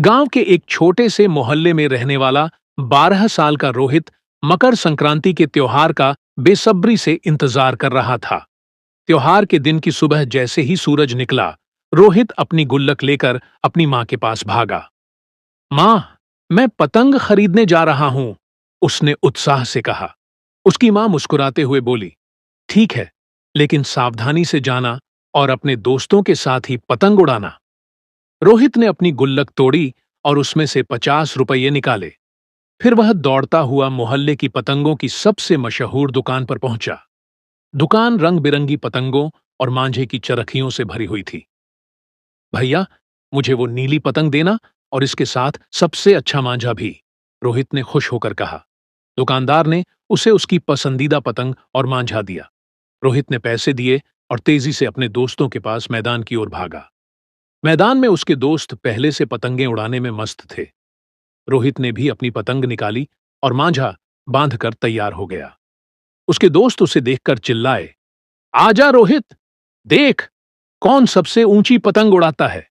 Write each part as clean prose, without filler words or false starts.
गांव के एक छोटे से मोहल्ले में रहने वाला 12 साल का रोहित मकर संक्रांति के त्योहार का बेसब्री से इंतजार कर रहा था। त्योहार के दिन की सुबह जैसे ही सूरज निकला, रोहित अपनी गुल्लक लेकर अपनी मां के पास भागा। मां, मैं पतंग खरीदने जा रहा हूं, उसने उत्साह से कहा। उसकी मां मुस्कुराते हुए बोली, ठीक है, लेकिन सावधानी से जाना और अपने दोस्तों के साथ ही पतंग उड़ाना। रोहित ने अपनी गुल्लक तोड़ी और उसमें से 50 रुपये निकाले। फिर वह दौड़ता हुआ मोहल्ले की पतंगों की सबसे मशहूर दुकान पर पहुंचा। दुकान रंग बिरंगी पतंगों और मांझे की चरखियों से भरी हुई थी। भैया, मुझे वो नीली पतंग देना और इसके साथ सबसे अच्छा मांझा भी, रोहित ने खुश होकर कहा। दुकानदार ने उसे उसकी पसंदीदा पतंग और मांझा दिया। रोहित ने पैसे दिए और तेजी से अपने दोस्तों के पास मैदान की ओर भागा। मैदान में उसके दोस्त पहले से पतंगें उड़ाने में मस्त थे। रोहित ने भी अपनी पतंग निकाली और मांझा बांधकर तैयार हो गया। उसके दोस्त उसे देखकर चिल्लाए, आजा रोहित, देख कौन सबसे ऊंची पतंग उड़ाता है।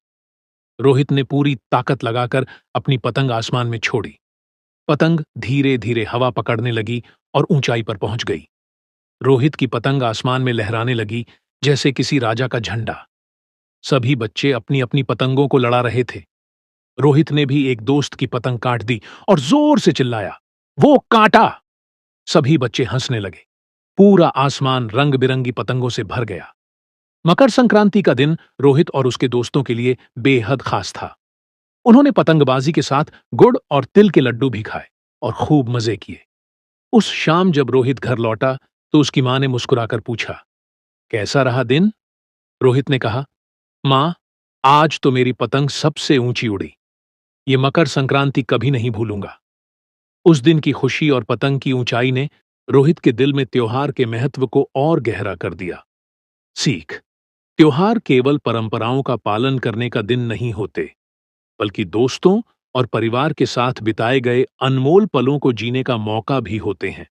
रोहित ने पूरी ताकत लगाकर अपनी पतंग आसमान में छोड़ी। पतंग धीरे धीरे हवा पकड़ने लगी और ऊंचाई पर पहुंच गई। रोहित की पतंग आसमान में लहराने लगी जैसे किसी राजा का झंडा। सभी बच्चे अपनी अपनी पतंगों को लड़ा रहे थे। रोहित ने भी एक दोस्त की पतंग काट दी और जोर से चिल्लाया, वो काटा। सभी बच्चे हंसने लगे। पूरा आसमान रंग बिरंगी पतंगों से भर गया। मकर संक्रांति का दिन रोहित और उसके दोस्तों के लिए बेहद खास था। उन्होंने पतंगबाजी के साथ गुड़ और तिल के लड्डू भी खाए और खूब मजे किए। उस शाम जब रोहित घर लौटा तो उसकी मां ने मुस्कुराकर पूछा, कैसा रहा दिन? रोहित ने कहा, मां, आज तो मेरी पतंग सबसे ऊंची उड़ी। ये मकर संक्रांति कभी नहीं भूलूंगा। उस दिन की खुशी और पतंग की ऊंचाई ने रोहित के दिल में त्योहार के महत्व को और गहरा कर दिया। सीख: त्योहार केवल परंपराओं का पालन करने का दिन नहीं होते, बल्कि दोस्तों और परिवार के साथ बिताए गए अनमोल पलों को जीने का मौका भी होते हैं।